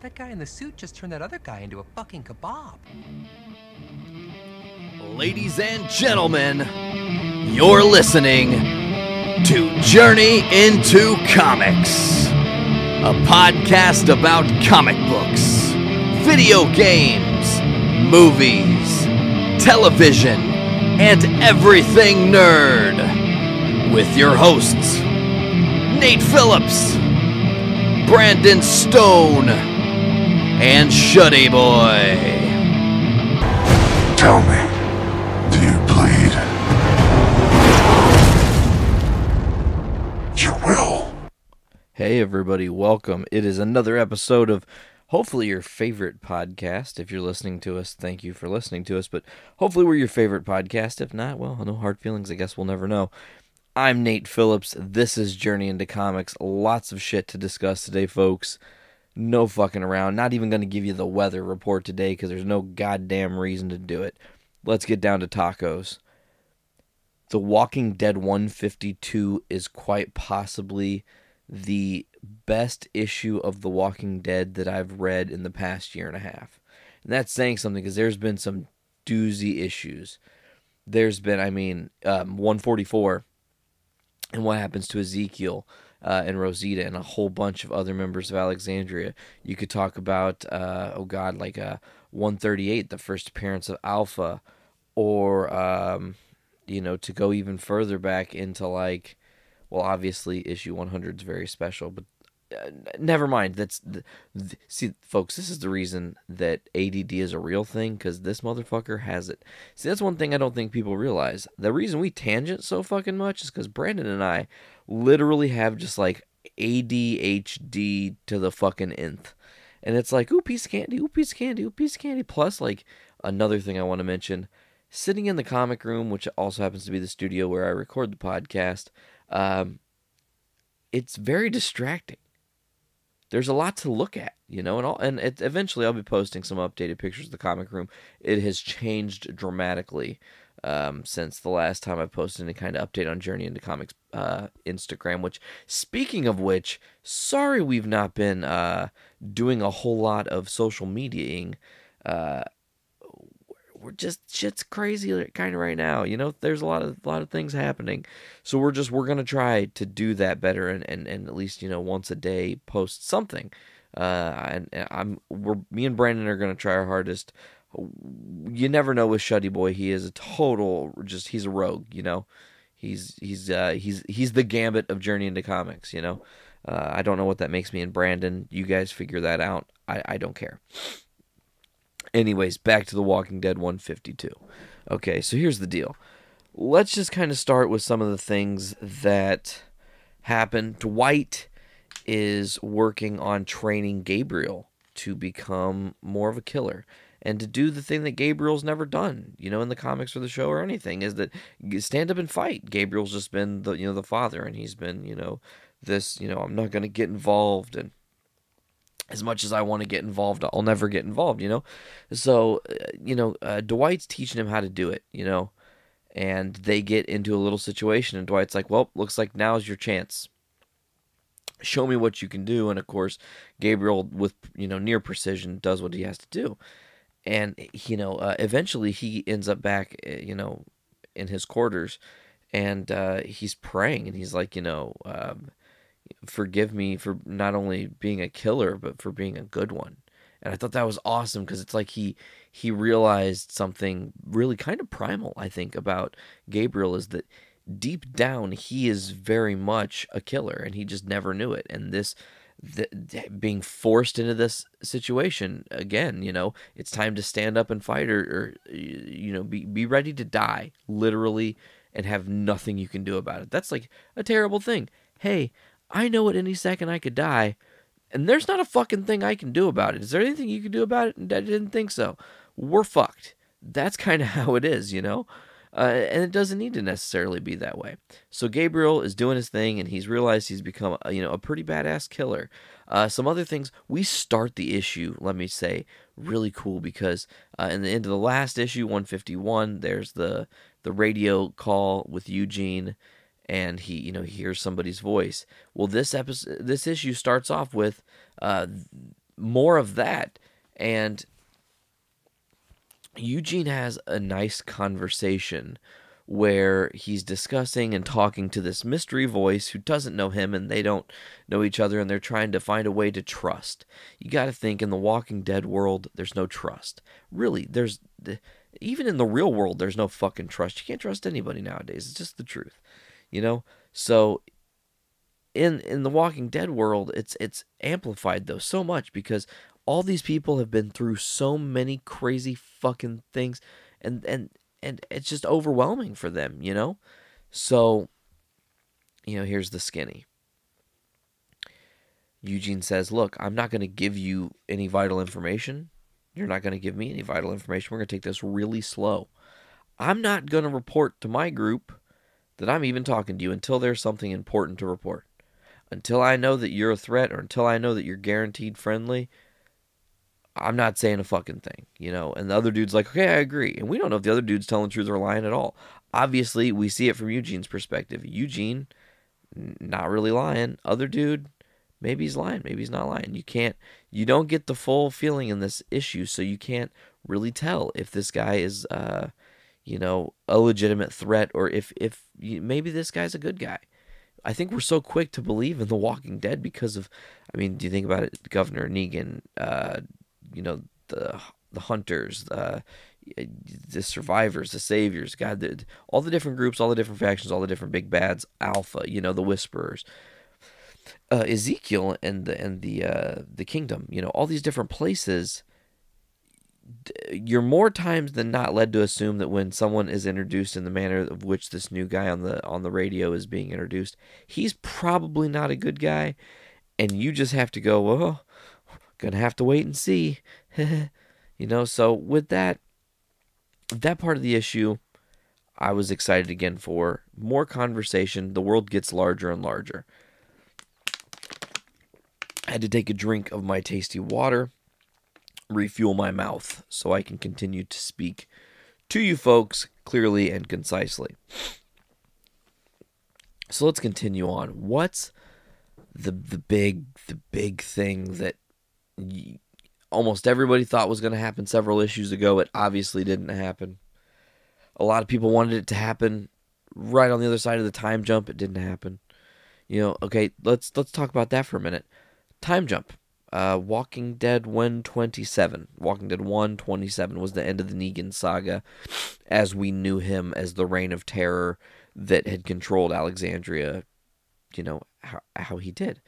That guy in the suit just turned that other guy into a fucking kebab. Ladies and gentlemen, you're listening to Journey into Comics, a podcast about comic books, video games, movies, television, and everything nerd, with your hosts, Nate Phillips, Brandon Stone, and Shuddy Boy. Tell me, do you bleed? You will. Hey everybody, welcome. It is another episode of hopefully your favorite podcast. If you're listening to us, thank you for listening to us, but hopefully we're your favorite podcast. If not, well, no hard feelings, I guess we'll never know. I'm Nate Phillips. This is Journey into Comics. Lots of shit to discuss today, folks. No fucking around. Not even going to give you the weather report today because there's no goddamn reason to do it. Let's get down to tacos. The Walking Dead 152 is quite possibly the best issue of The Walking Dead that I've read in the past year and a half. And that's saying something because there's been some doozy issues. There's been, 144 and what happens to Ezekiel and Rosita and a whole bunch of other members of Alexandria. You could talk about, 138, the first appearance of Alpha, or, to go even further back into, obviously issue 100 is very special, but never mind. See, folks, this is the reason that ADD is a real thing, because this motherfucker has it. See, that's one thing I don't think people realize. The reason we tangent so fucking much is because Brandon and I literally have just ADHD to the fucking nth. And it's like, ooh, piece of candy, ooh, piece of candy, ooh, piece of candy. Plus, another thing I want to mention, sitting in the comic room, which also happens to be the studio where I record the podcast, it's very distracting. There's a lot to look at, eventually I'll be posting some updated pictures of the comic room. It has changed dramatically since the last time I posted any kind of update on Journey into Comics Instagram, which, speaking of which, sorry we've not been doing a whole lot of social mediaing. We're just, shit's crazy kind of right now, there's a lot of things happening, so we're gonna try to do that better and at least once a day post something. Me and Brandon are gonna try our hardest. You never know with Shuddy Boy. He is he's a rogue, he's the Gambit of Journey into Comics. I don't know what that makes me and Brandon. You guys figure that out. I don't care. Anyways, back to The Walking Dead 152. Okay, so here's the deal. Let's just kind of start with some of the things that happen. Dwight is working on training Gabriel to become more of a killer and to do the thing that Gabriel's never done, in the comics or the show or anything, is that stand up and fight. Gabriel's just been the father, and he's been, I'm not going to get involved, and as much as I want to get involved, I'll never get involved, So, Dwight's teaching him how to do it, and they get into a little situation, and Dwight's like, well, looks like now's your chance. Show me what you can do. And, of course, Gabriel, with, near precision, does what he has to do. And, eventually he ends up back, in his quarters, and he's praying, and he's like, forgive me for not only being a killer, but for being a good one. And I thought that was awesome, because it's like he realized something really kind of primal, I think, about Gabriel, is that deep down he is very much a killer, and he just never knew it. And being forced into this situation again, it's time to stand up and fight, or be ready to die, literally, and have nothing you can do about it. That's like a terrible thing. Hey, I know at any second I could die, and there's not a fucking thing I can do about it. Is there anything you can do about it? I didn't think so. We're fucked. That's kind of how it is, and it doesn't need to necessarily be that way. So Gabriel is doing his thing, and he's realized he's become, a pretty badass killer. Some other things, we start the issue, let me say, really cool, because in the end of the last issue, 151, there's the radio call with Eugene, and he hears somebody's voice. Well, this issue starts off with more of that. And Eugene has a nice conversation where he's discussing and talking to this mystery voice who doesn't know him, and they don't know each other, and they're trying to find a way to trust. You got to think, in the Walking Dead world, there's no trust. Really, even in the real world, there's no fucking trust. You can't trust anybody nowadays. It's just the truth, you know? So in the Walking Dead world, it's amplified though so much because all these people have been through so many crazy fucking things, and it's just overwhelming for them, you know? So, here's the skinny. Eugene says, look, I'm not going to give you any vital information. You're not going to give me any vital information. We're going to take this really slow. I'm not going to report to my group that I'm even talking to you until there's something important to report. Until I know that you're a threat, or until I know that you're guaranteed friendly, I'm not saying a fucking thing, And the other dude's like, okay, I agree. And we don't know if the other dude's telling the truth or lying at all. Obviously, we see it from Eugene's perspective. Eugene, not really lying. Other dude, maybe he's lying. Maybe he's not lying. You don't get the full feeling in this issue, so you can't really tell if this guy is, a legitimate threat, or if maybe this guy's a good guy. I think we're so quick to believe in The Walking Dead because of, do you think about it? Governor Negan, the hunters, the survivors, the saviors, God, all the different groups, all the different factions, all the different big bads, Alpha, the Whisperers, Ezekiel, and the Kingdom, all these different places. You're more times than not led to assume that when someone is introduced in the manner of which this new guy on the radio is being introduced, he's probably not a good guy, and you just have to go, well, gonna have to wait and see. So with that part of the issue, I was excited again for more conversation. The world gets larger and larger. I had to take a drink of my tasty water, refuel my mouth, so I can continue to speak to you folks clearly and concisely. So let's continue on. What's the big thing that almost everybody thought was going to happen several issues ago? It obviously didn't happen. A lot of people wanted it to happen right on the other side of the time jump. It didn't happen. Okay, let's talk about that for a minute. Time jump. Walking Dead 127. Walking Dead 127 was the end of the Negan saga as we knew him as the Reign of Terror that had controlled Alexandria, how he did.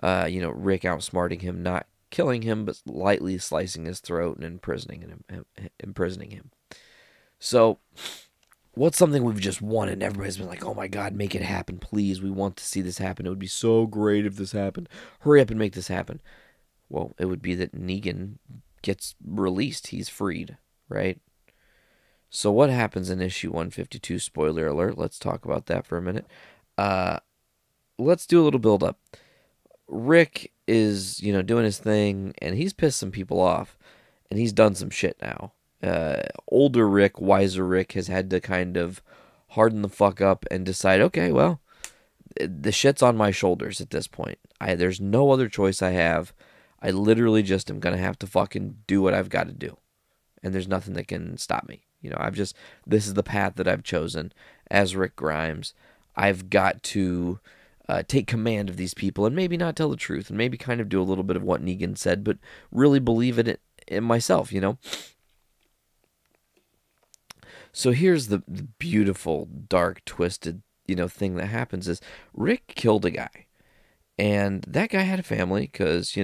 Rick outsmarting him, not killing him, but lightly slicing his throat and imprisoning him. So, what's something we've just wanted and everybody's been like, oh my God, make it happen, please. We want to see this happen. It would be so great if this happened. Hurry up and make this happen. Well, it would be that Negan gets released. He's freed, right? So what happens in issue 152? Spoiler alert. Let's talk about that for a minute. Let's do a little build up. Rick is, doing his thing, and he's pissed some people off, and he's done some shit now. Older Rick, wiser Rick, has had to kind of harden the fuck up and decide, okay, well, the shit's on my shoulders at this point. There's no other choice I have. I literally just am going to have to fucking do what I've got to do. And there's nothing that can stop me. This is the path that I've chosen as Rick Grimes. I've got to take command of these people and maybe not tell the truth and maybe kind of do a little bit of what Negan said, but really believe it in myself, So here's the beautiful, dark, twisted, thing that happens is Rick killed a guy. And that guy had a family because,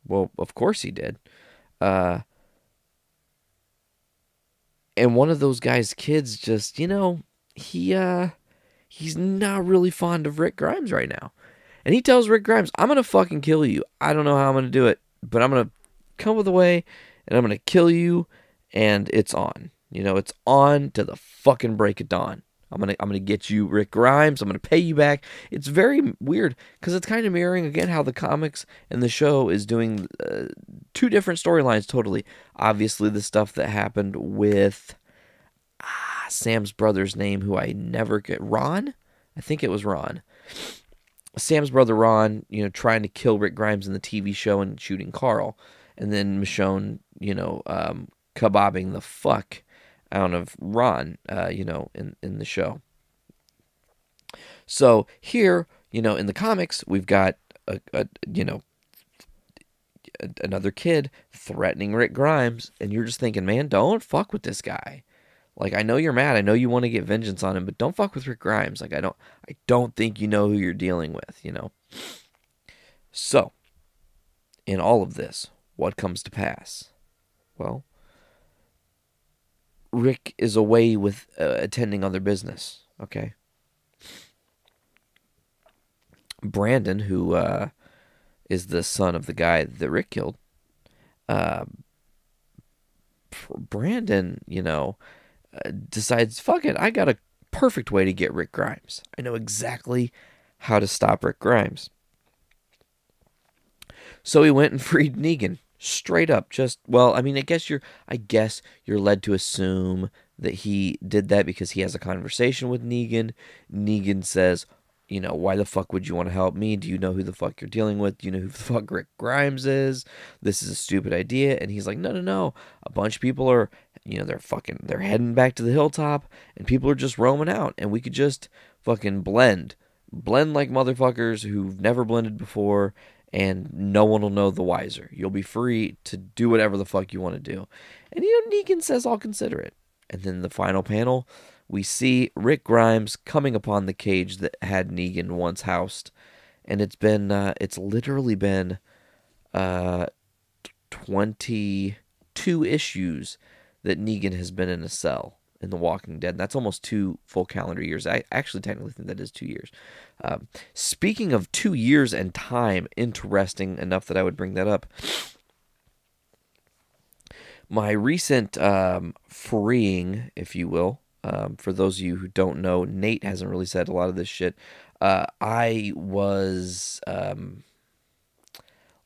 well, of course he did. And one of those guys' kids just, he's not really fond of Rick Grimes right now. And he tells Rick Grimes, I'm going to fucking kill you. I don't know how I'm going to do it, but I'm going to come up with a way, and I'm going to kill you, and it's on. It's on to the fucking break of dawn. I'm gonna get you, Rick Grimes. I'm gonna pay you back. It's very weird because it's kind of mirroring again how the comics and the show is doing two different storylines totally. Obviously, the stuff that happened with Sam's brother's name, who I never get, Ron. I think it was Ron. Sam's brother Ron, trying to kill Rick Grimes in the TV show and shooting Carl, and then Michonne, kebabbing the fuck out of Ron, in the show. So here, in the comics, we've got another kid threatening Rick Grimes, and you're just thinking, man, don't fuck with this guy. Like, I know you're mad, I know you want to get vengeance on him, but don't fuck with Rick Grimes. Like, I don't think you know who you're dealing with, So, in all of this, what comes to pass? Well, Rick is away with attending other business, okay? Brandon, who is the son of the guy that Rick killed, Brandon, decides, fuck it, I got a perfect way to get Rick Grimes. I know exactly how to stop Rick Grimes. So he went and freed Negan. Straight up, I guess you're led to assume that he did that because he has a conversation with Negan. Negan says, why the fuck would you want to help me? Do you know who the fuck you're dealing with? Do you know who the fuck Rick Grimes is? This is a stupid idea. And he's like, no. A bunch of people are, they're heading back to the hilltop, and people are just roaming out, and we could just fucking blend like motherfuckers who've never blended before, and no one will know the wiser. You'll be free to do whatever the fuck you want to do. And Negan says, I'll consider it. And then the final panel, we see Rick Grimes coming upon the cage that had Negan once housed. And it's literally been 22 issues that Negan has been in a cell in The Walking Dead. That's almost 2 full calendar years. I actually technically think that is 2 years. Speaking of 2 years and time, interesting enough that I would bring that up. My recent freeing, if you will, for those of you who don't know, Nate hasn't really said a lot of this shit. I was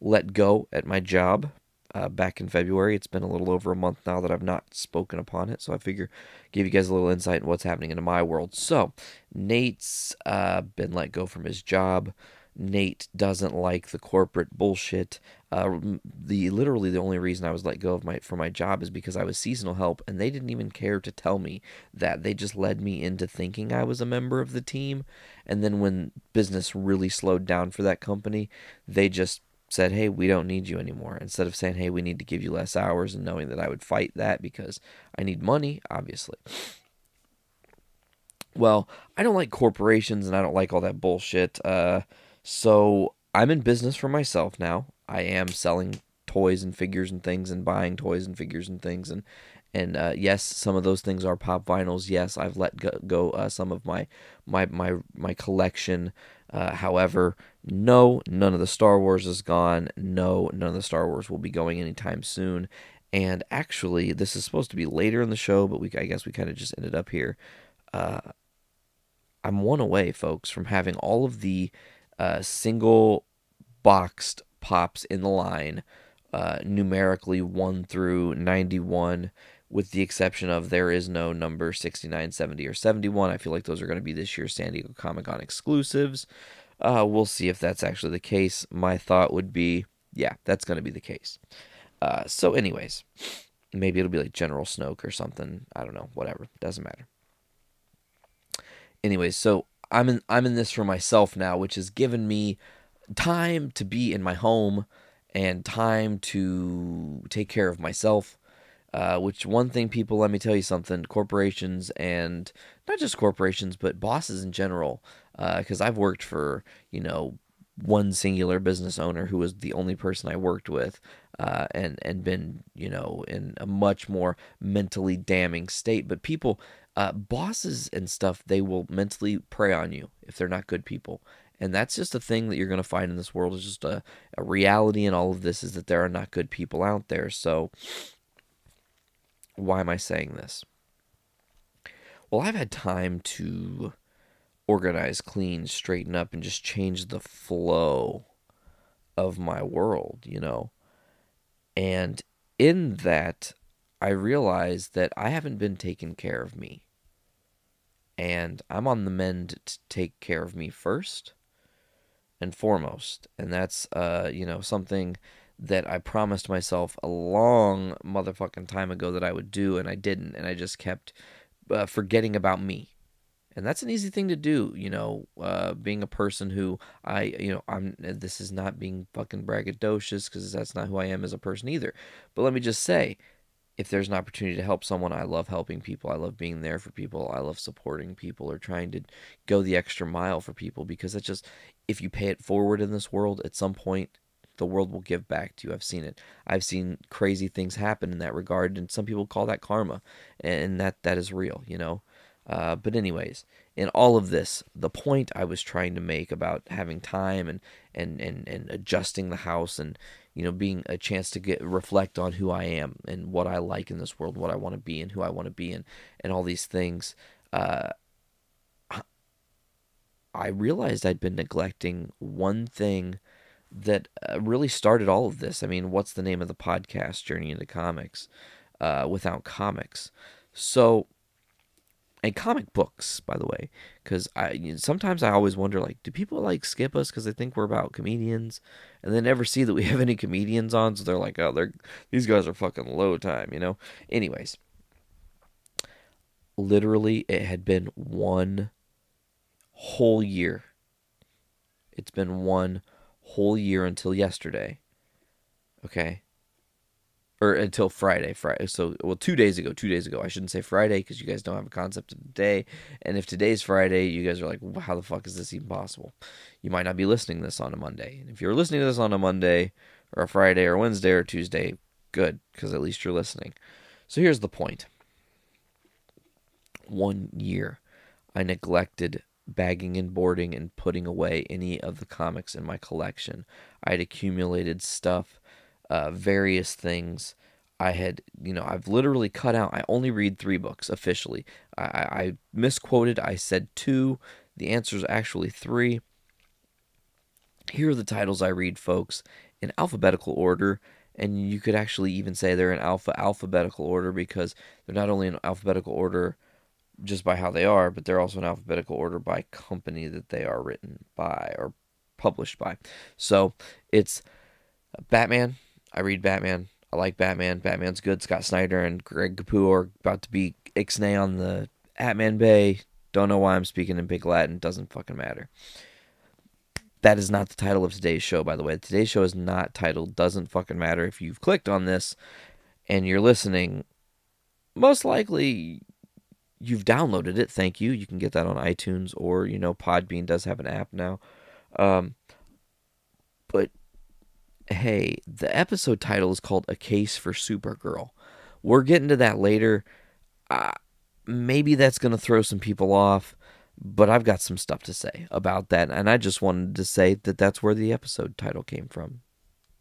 let go at my job back in February. It's been a little over a month now that I've not spoken upon it, so I figure give you guys a little insight in what's happening in my world. So, Nate's been let go from his job. Nate doesn't like the corporate bullshit. Literally the only reason I was let go from my job is because I was seasonal help, and they didn't even care to tell me that. They just led me into thinking I was a member of the team, and then when business really slowed down for that company, they just said, hey, we don't need you anymore, instead of saying, hey, we need to give you less hours, and knowing that I would fight that because I need money, obviously. Well, I don't like corporations, and I don't like all that bullshit, so I'm in business for myself now. I am selling toys and figures and things, and buying toys and figures and things, and yes, some of those things are pop vinyls. Yes, I've let go some of my collection. However, no, none of the Star Wars is gone. No, none of the Star Wars will be going anytime soon. And actually, this is supposed to be later in the show, but I guess we kind of just ended up here. I'm one away, folks, from having all of the single boxed pops in the line, numerically 1 through 91, with the exception of there is no number 69, 70, or 71. I feel like those are going to be this year's San Diego Comic-Con exclusives. We'll see if that's actually the case. My thought would be, yeah, that's going to be the case. So anyways, maybe it'll be like General Snoke or something. I don't know. Whatever. Doesn't matter. Anyways, so I'm in this for myself now, which has given me time to be in my home and time to take care of myself. Which one thing, people, let me tell you something, corporations, and not just corporations, but bosses in general, because I've worked for, one singular business owner who was the only person I worked with, and been, in a much more mentally damning state. But people, bosses and stuff, they will mentally prey on you if they're not good people. And that's just a thing that you're going to find in this world. It's just a reality in all of this, is that there are not good people out there. So why am I saying this? Well, I've had time to organize, clean, straighten up, and just change the flow of my world, And in that, I realized that I haven't been taking care of me. And I'm on the mend to take care of me first. and foremost. And that's, something that I promised myself a long motherfucking time ago that I would do, and I didn't. And I just kept forgetting about me. And that's an easy thing to do, being a person who this is not being fucking braggadocious, because that's not who I am as a person either. But let me just say, if there's an opportunity to help someone, I love helping people. I love being there for people. I love supporting people, or trying to go the extra mile for people, because it's just, if you pay it forward in this world, at some point, the world will give back to you. I've seen it. I've seen crazy things happen in that regard, and some people call that karma, and that is real, But anyways, in all of this, the point I was trying to make about having time and adjusting the house, and being a chance to reflect on who I am and what I like in this world, what I want to be and who I want to be, and all these things, I realized I'd been neglecting one thing that really started all of this. I mean, what's the name of the podcast? Journey into Comics, without comics. So, and comic books, by the way, because sometimes I always wonder, like, do people like skip us because they think we're about comedians, and they never see that we have any comedians on, so they're like, oh, these guys are fucking low time, Anyways, literally, it had been one whole year. It's been one whole year until yesterday. Okay. Or until Friday. So, 2 days ago. I shouldn't say Friday, because you guys don't have a concept of the day. And if today's Friday, you guys are like, well, how the fuck is this even possible? You might not be listening to this on a Monday. And if you're listening to this on a Monday, or a Friday, or Wednesday, or Tuesday, good, because at least you're listening. So here's the point. 1 year, I neglected bagging and boarding and putting away any of the comics in my collection. I had accumulated stuff, various things. I've literally cut out, I only read 3 books officially. I misquoted, I said 2. The answer is actually 3. Here are the titles I read, folks, in alphabetical order. And you could actually even say they're in alphabetical order, because they're not only in alphabetical order just by how they are, but they're also in alphabetical order by company that they are written by or published by. So it's Batman. I read Batman. I like Batman. Batman's good. Scott Snyder and Greg Capullo are about to be ixnay on the Atman Bay. Don't know why I'm speaking in big Latin. Doesn't fucking matter. That is not the title of today's show, by the way. Today's show is not titled Doesn't Fucking Matter. If you've clicked on this and you're listening, most likely you've downloaded it. Thank you. You can get that on iTunes, or, Podbean does have an app now. But, hey, the episode title is called A Case for Supergirl. We're getting to that later. Maybe that's going to throw some people off, but I've got some stuff to say about that. And I just wanted to say that that's where the episode title came from,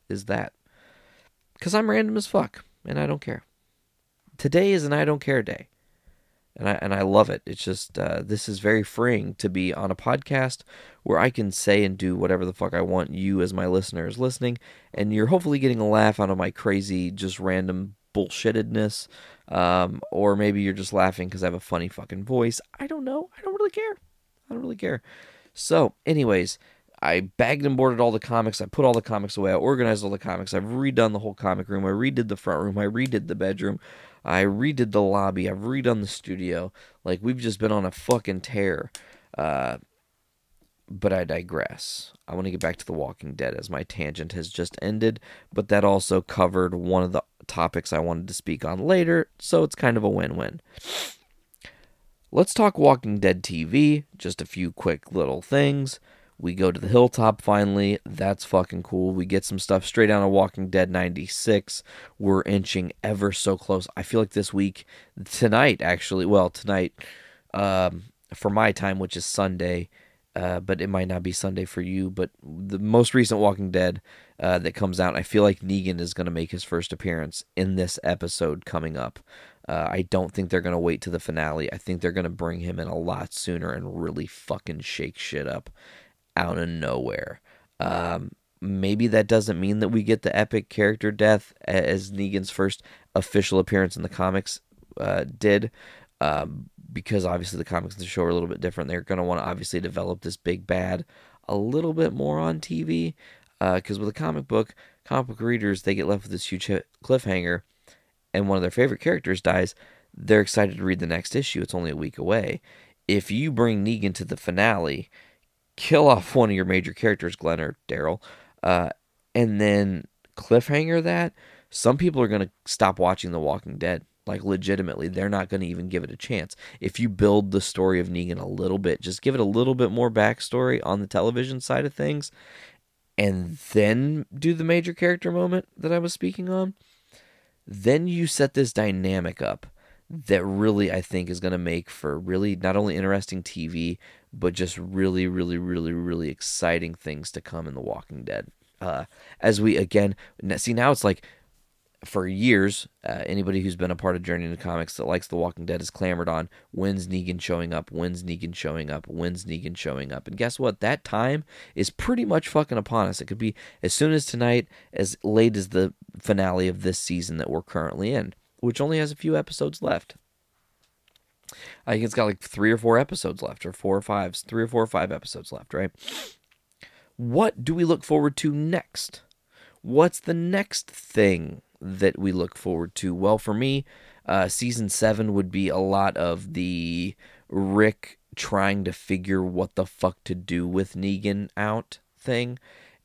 is that. Because I'm random as fuck, and I don't care. Today is an I don't care day. And I love it. It's just, this is very freeing to be on a podcast where I can say and do whatever the fuck I want. You, as my listener, is listening, and you're hopefully getting a laugh out of my crazy, just random bullshittedness. Or maybe you're just laughing because I have a funny fucking voice. I don't know. I don't really care. So, anyways, I bagged and boarded all the comics. I put all the comics away. I organized all the comics. I've redone the whole comic room. I redid the front room. I redid the bedroom. I redid the lobby. I've redone the studio. Like, we've just been on a fucking tear. But I digress. I want to get back to The Walking Dead, as my tangent has just ended. But that also covered one of the topics I wanted to speak on later. So it's kind of a win-win. Let's talk Walking Dead TV. Just a few quick little things. We go to the hilltop finally. That's fucking cool. We get some stuff straight out of Walking Dead 96. We're inching ever so close. I feel like this week, tonight, for my time, which is Sunday, but it might not be Sunday for you, but the most recent Walking Dead that comes out, I feel like Negan is going to make his first appearance in this episode coming up. I don't think they're going to wait to the finale. I think they're going to bring him in a lot sooner and really fucking shake shit up out of nowhere. Maybe that doesn't mean that we get the epic character death as Negan's first official appearance in the comics did, because obviously the comics and the show are a little bit different. They're going to want to obviously develop this big bad a little bit more on TV, because with a comic book readers, they get left with this huge cliffhanger, and one of their favorite characters dies. They're excited to read the next issue. It's only a week away. If you bring Negan to the finale, kill off one of your major characters, Glenn or Daryl, and then cliffhanger that, some people are going to stop watching The Walking Dead. Like, legitimately, they're not going to even give it a chance. If you build the story of Negan a little bit, just give it a little bit more backstory on the television side of things, and then do the major character moment that I was speaking on, then you set this dynamic up that really, I think, is going to make for really not only interesting TV, but just really, really, really, really exciting things to come in The Walking Dead. As we, again, see, now it's like, for years, anybody who's been a part of Journey into Comics that likes The Walking Dead has clamored on, when's Negan showing up, when's Negan showing up, when's Negan showing up. And guess what? That time is pretty much fucking upon us. It could be as soon as tonight, as late as the finale of this season that we're currently in, which only has a few episodes left. I think it's got like 3 or 4 episodes left, or 4 or 5, 3 or 4 or 5 episodes left, right? What do we look forward to next? What's the next thing that we look forward to? Well, for me, season 7 would be a lot of the Rick trying to figure what the fuck to do with Negan out thing,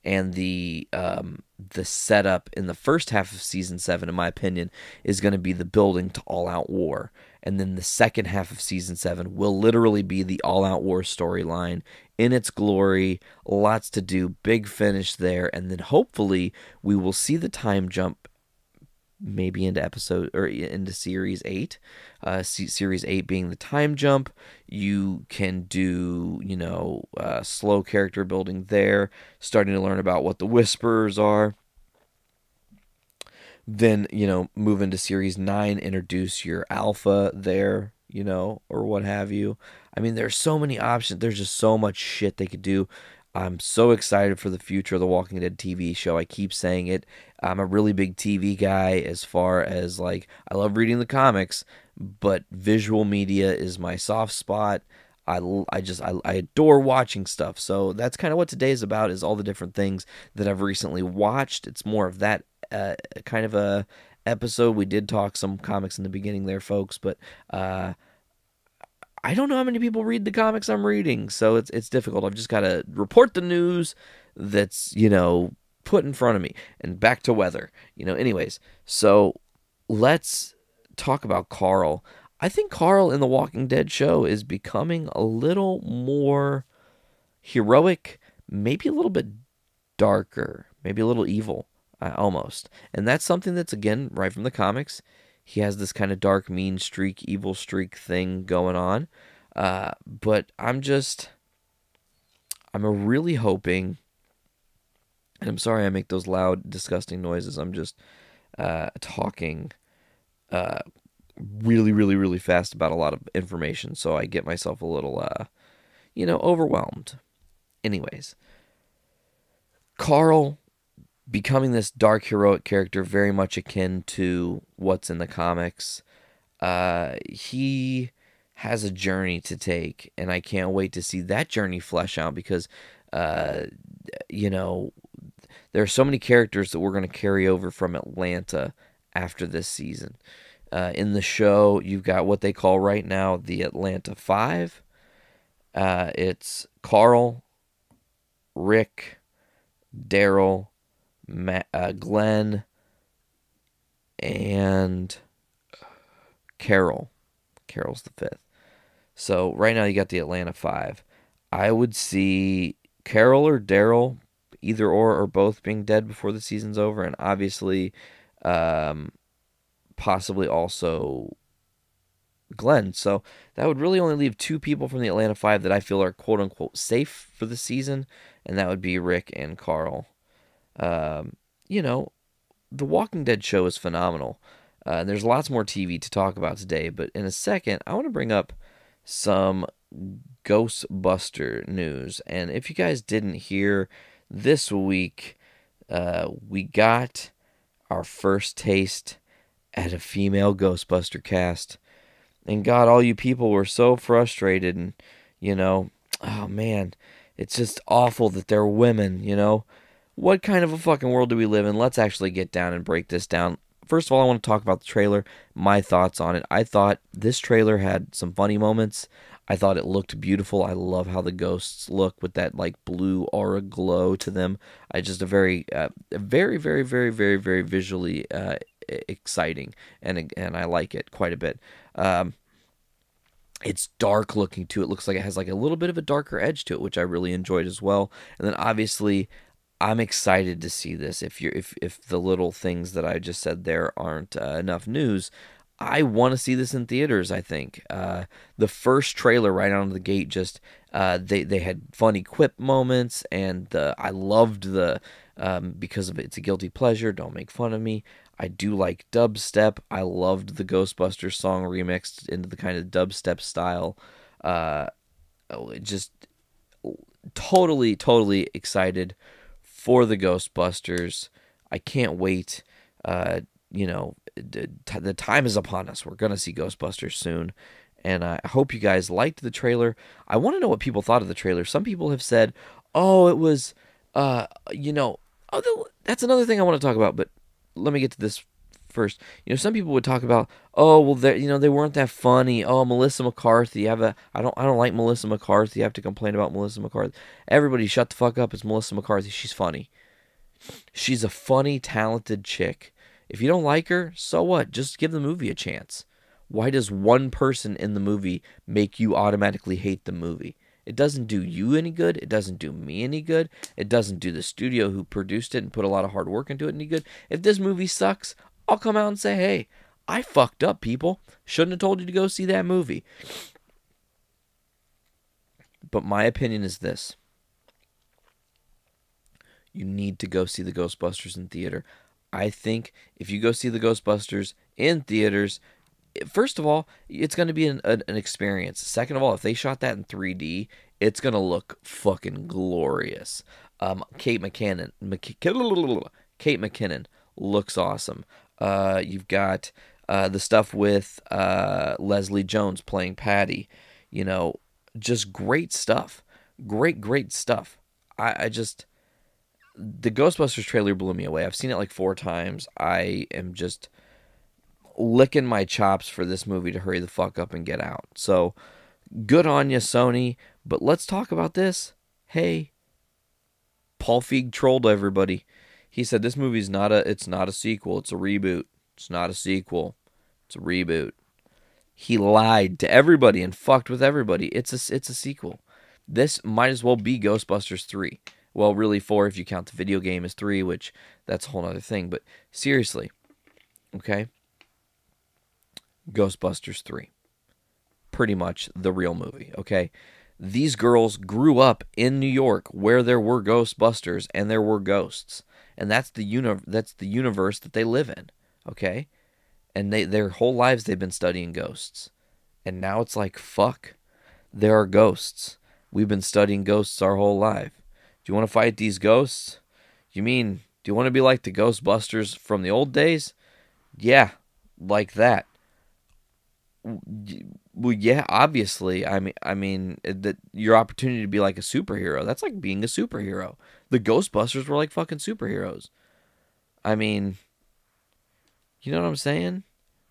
and the setup in the first half of season 7, in my opinion, is going to be the building to all-out war. And then the second half of season 7 will literally be the all-out war storyline in its glory. Lots to do, big finish there, and then hopefully we will see the time jump maybe into series 8. Series 8 being the time jump. You can do, slow character building there, starting to learn about what the Whisperers are. Then, move into series 9, introduce your Alpha there, or what have you. I mean, there's so many options. There's just so much shit they could do. I'm so excited for the future of the Walking Dead TV show. I keep saying it. I'm a really big TV guy as far as, I love reading the comics, but visual media is my soft spot. I adore watching stuff. So that's kind of what today is about, is all the different things that I've recently watched. It's more of that kind of a episode. We did talk some comics in the beginning there, folks, but I don't know how many people read the comics I'm reading, so it's difficult. I've just got to report the news that's, put in front of me. And back to weather. Anyways, so let's talk about Carl. I think Carl in the Walking Dead show is becoming a little more heroic, maybe a little bit darker, maybe a little evil, almost. And that's something that's, again, right from the comics. He has this kind of dark, mean streak, evil streak thing going on. But I'm really hoping, and I'm sorry I make those loud, disgusting noises. I'm just talking really, really, really fast about a lot of information, so I get myself a little, overwhelmed. Anyways, Carl becoming this dark, heroic character, very much akin to what's in the comics. He has a journey to take, and I can't wait to see that journey flesh out, because, there are so many characters that we're going to carry over from Atlanta after this season. In the show, you've got what they call right now the Atlanta 5. It's Carl, Rick, Daryl, Glenn, and Carol. Carol's the 5th. So right now you got the Atlanta 5. I would see Carol or Daryl, either or both, being dead before the season's over, and obviously possibly also Glenn. So that would really only leave 2 people from the Atlanta 5 that I feel are quote-unquote safe for the season, and that would be Rick and Carl. The Walking Dead show is phenomenal. There's lots more TV to talk about today, but in a second, I want to bring up some Ghostbuster news. And if you guys didn't hear, this week we got our first taste at a female Ghostbuster cast. And God, all you people were so frustrated, and, oh man, It's just awful that they're women, you know? What kind of a fucking world do we live in? Let's actually get down and break this down. First of all, I want to talk about the trailer, my thoughts on it. I thought this trailer had some funny moments. I thought it looked beautiful. I love how the ghosts look with that like blue aura glow to them. I just a very, very, very, very, very, very visually exciting, and I like it quite a bit. It's dark looking too. It looks like it has like a little bit of a darker edge to it, which I really enjoyed as well. And then obviously, I'm excited to see this. If the little things that I just said there aren't enough news, I want to see this in theaters. I think the first trailer right out of the gate just they had funny quip moments, and I loved the because of it's a guilty pleasure. Don't make fun of me. I do like dubstep. I loved the Ghostbusters song remixed into the kind of dubstep style. Just totally excited for the Ghostbusters. I can't wait. The time is upon us. We're going to see Ghostbusters soon. And I hope you guys liked the trailer. I want to know what people thought of the trailer. Some people have said, oh, it was, that's another thing I want to talk about. But let me get to this first. Some people would talk about, oh, well, they weren't that funny. Oh, Melissa McCarthy. I don't like Melissa McCarthy. I have to complain about Melissa McCarthy. Everybody shut the fuck up. It's Melissa McCarthy. She's funny. She's a funny, talented chick. If you don't like her, so what? Just give the movie a chance. Why does one person in the movie make you automatically hate the movie? It doesn't do you any good. It doesn't do me any good. It doesn't do the studio who produced it and put a lot of hard work into it any good. If this movie sucks, I'll come out and say, hey, I fucked up, people. Shouldn't have told you to go see that movie. But my opinion is this. You need to go see the Ghostbusters in theater. I think if you go see the Ghostbusters in theaters, first of all, it's going to be an experience. Second of all, if they shot that in 3D, it's going to look fucking glorious. Kate McKinnon looks awesome. You've got the stuff with Leslie Jones playing Patty. Just great stuff. Great stuff. The Ghostbusters trailer blew me away. I've seen it like 4 times. I am just licking my chops for this movie to hurry the fuck up and get out. So, good on you, Sony. But let's talk about this. Hey, Paul Feig trolled everybody. He said this movie's not a sequel. It's a reboot. It's not a sequel. It's a reboot. He lied to everybody and fucked with everybody. It's a sequel. This might as well be Ghostbusters 3. Well, really 4 if you count the video game as 3, which that's a whole other thing. But seriously, okay? Ghostbusters 3. Pretty much the real movie, okay? These girls grew up in New York where there were Ghostbusters and there were ghosts. And that's the universe that they live in, okay? And their whole lives they've been studying ghosts. And now it's like, fuck, there are ghosts. We've been studying ghosts our whole life. Do you want to fight these ghosts? Do you want to be like the Ghostbusters from the old days? Yeah, like that. Well, yeah, obviously. I mean that your opportunity to be like a superhero. That's like being a superhero. The Ghostbusters were like fucking superheroes. I mean, you know what I'm saying?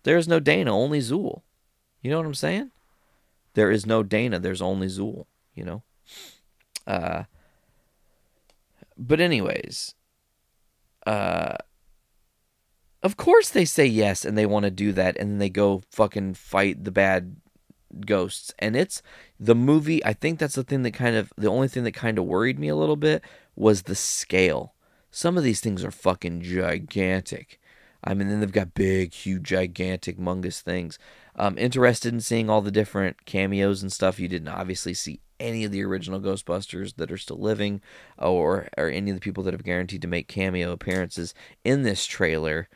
There's no Dana, only Zool. You know what I'm saying? There is no Dana, there's only Zool, But anyways, of course they say yes and they want to do that, and then they go fucking fight the bad ghosts. And it's the movie. I think that's the only thing that kind of worried me a little bit was the scale. Some of these things are fucking gigantic. I mean, then they've got big, huge, gigantic, mungous things. Interested in seeing all the different cameos and stuff. You didn't obviously see any of the original Ghostbusters that are still living, or any of the people that have guaranteed to make cameo appearances in this trailer,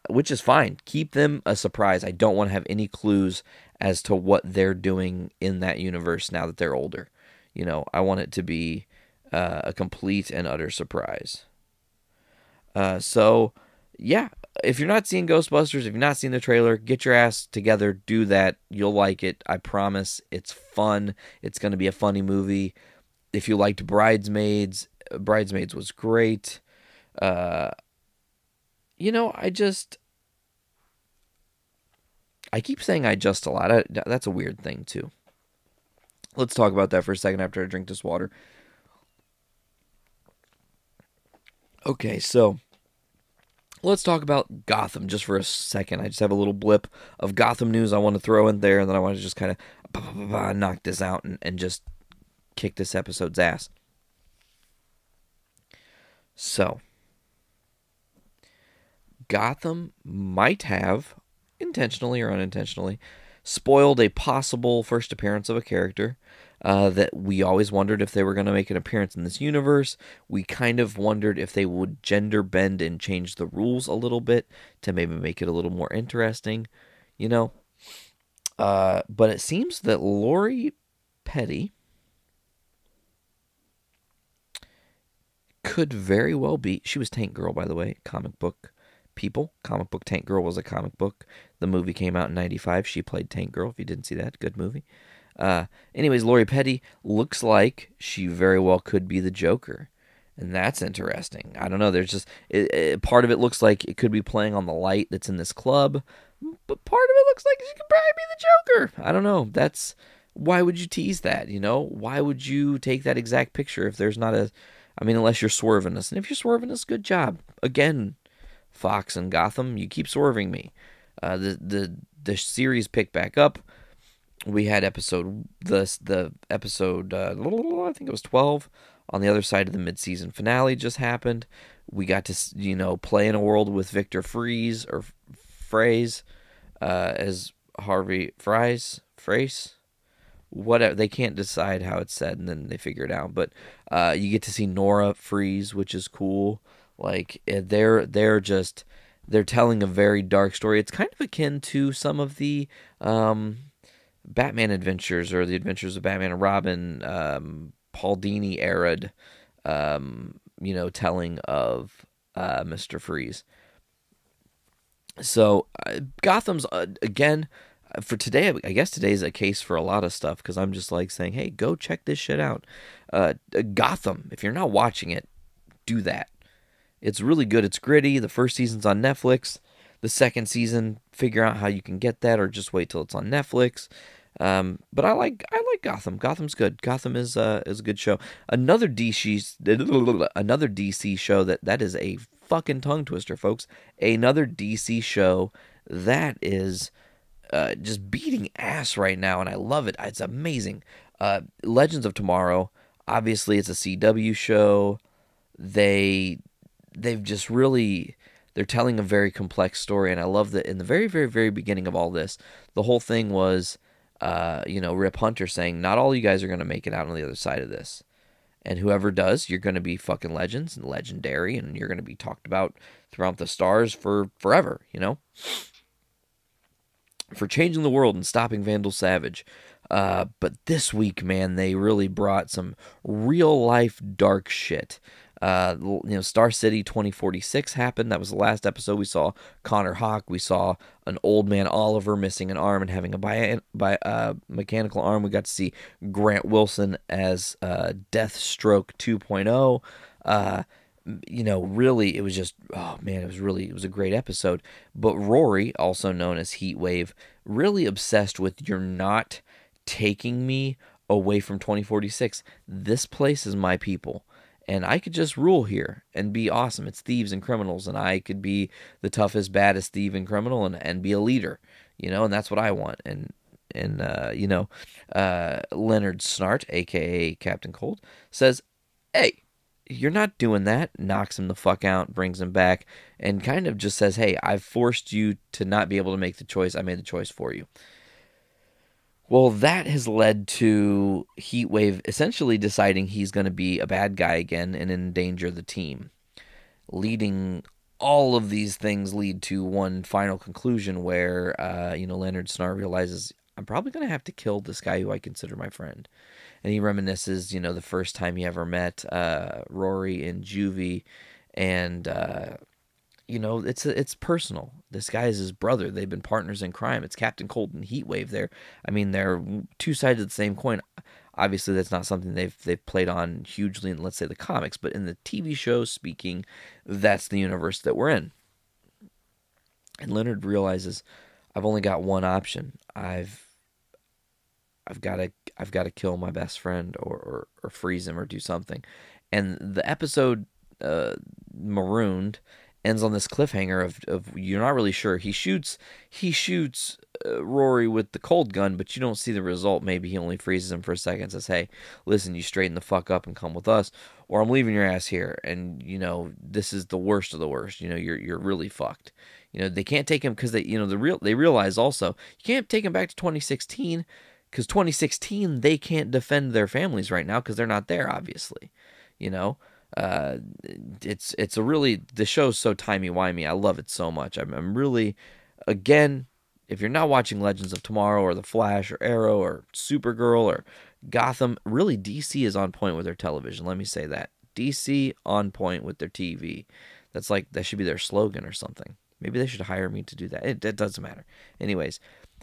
which is fine. Keep them a surprise. I don't want to have any clues as to what they're doing in that universe now that they're older. I want it to be a complete and utter surprise. So, yeah, if you're not seeing Ghostbusters, if you're not seeing the trailer, get your ass together, do that. You'll like it. I promise. It's fun. It's going to be a funny movie. If you liked Bridesmaids, Bridesmaids was great. You know, I keep saying I just a lot. That's a weird thing, too. Let's talk about that for a second after I drink this water. Okay, so let's talk about Gotham just for a second. I just have a little blip of Gotham news I want to throw in there, and then I want to just kind of knock this out and just kick this episode's ass. So, Gotham might have, intentionally or unintentionally, spoiled a possible first appearance of a character that we always wondered if they were going to make an appearance in this universe. We kind of wondered if they would gender bend and change the rules a little bit to maybe make it a little more interesting, you know. But it seems that Lori Petty could very well be. She was Tank Girl, by the way, comic book people. Comic book Tank Girl was a comic book. The movie came out in 95. She played Tank Girl. If you didn't see that, good movie. Anyways, Lori Petty looks like she very well could be the Joker. And that's interesting. I don't know. There's just part of it looks like it could be playing on the light that's in this club, but part of it looks like she could probably be the Joker. I don't know. That's why would you tease that? You know, why would you take that exact picture if there's not a? I mean, unless you're swerving us, and if you're swerving us, good job. Again, Fox and Gotham, you keep swerving me. The series picked back up. We had the episode I think it was 12 on the other side of the mid-season finale just happened. We got to play in a world with Victor Fries or Phrase as Harvey Fries, whatever. They can't decide how it's said, and then they figure it out. But you get to see Nora Fries, which is cool. Like they're telling a very dark story. It's kind of akin to some of the Batman adventures or the adventures of Batman and Robin, Paul Dini era, telling of Mr. Freeze. So Gotham's again for today. I guess today's a case for a lot of stuff because I'm just like saying, hey, go check this shit out. Gotham. If you're not watching it, do that. It's really good. It's gritty. The first season's on Netflix. The second season, figure out how you can get that, or just wait till it's on Netflix. But I like Gotham. Gotham's good. Gotham is a good show. Another DC show that is a fucking tongue twister, folks. Another DC show that is just beating ass right now, and I love it. It's amazing. Legends of Tomorrow. Obviously, it's a CW show. They've just really, they're telling a very complex story, and I love that in the very, very, very beginning of all this, the whole thing was, Rip Hunter saying, not all you guys are going to make it out on the other side of this. And whoever does, you're going to be fucking legends and legendary, and you're going to be talked about throughout the stars for forever, for changing the world and stopping Vandal Savage. But this week, man, they really brought some real life dark shit. Star City 2046 happened. That was the last episode. We saw Connor Hawke. We saw an old man Oliver missing an arm and having a mechanical arm. We got to see Grant Wilson as Deathstroke 2.0. Really, it was just, it was a great episode. But Rory, also known as Heatwave, really obsessed with, you're not taking me away from 2046. This place is my people. And I could just rule here and be awesome. It's thieves and criminals, and I could be the toughest, baddest thief and criminal and be a leader, and that's what I want. And Leonard Snart, a.k.a. Captain Cold, says, hey, you're not doing that, knocks him the fuck out, brings him back, and kind of just says, hey, I've forced you to not be able to make the choice. I made the choice for you. Well, that has led to Heatwave essentially deciding he's going to be a bad guy again and endanger the team. Leading all of these things lead to one final conclusion where, Leonard Snart realizes, I'm probably going to have to kill this guy who I consider my friend. And he reminisces, the first time he ever met Rory and Juvie, and it's personal. This guy is his brother. They've been partners in crime. It's Captain Cold and Heatwave there. I mean, they're two sides of the same coin. Obviously, that's not something they've played on hugely in, let's say, the comics, but in the TV show speaking, that's the universe that we're in. And Leonard realizes, I've only got one option. I've got to kill my best friend or freeze him or do something. And the episode Marooned ends on this cliffhanger of you're not really sure. He shoots Rory with the cold gun, but you don't see the result. Maybe he only freezes him for a second and says, hey, listen, you straighten the fuck up and come with us, or I'm leaving your ass here, and this is the worst of the worst. You're really fucked. They can't take him because they realize also you can't take him back to 2016 because 2016 they can't defend their families right now because they're not there, obviously. It's a really, the show's so timey-wimey. I love it so much. I'm really, again, if you're not watching Legends of Tomorrow or The Flash or Arrow or Supergirl or Gotham, really DC is on point with their television. Let me say that. DC on point with their TV. That should be their slogan or something. Maybe they should hire me to do that. It doesn't matter. Anyways,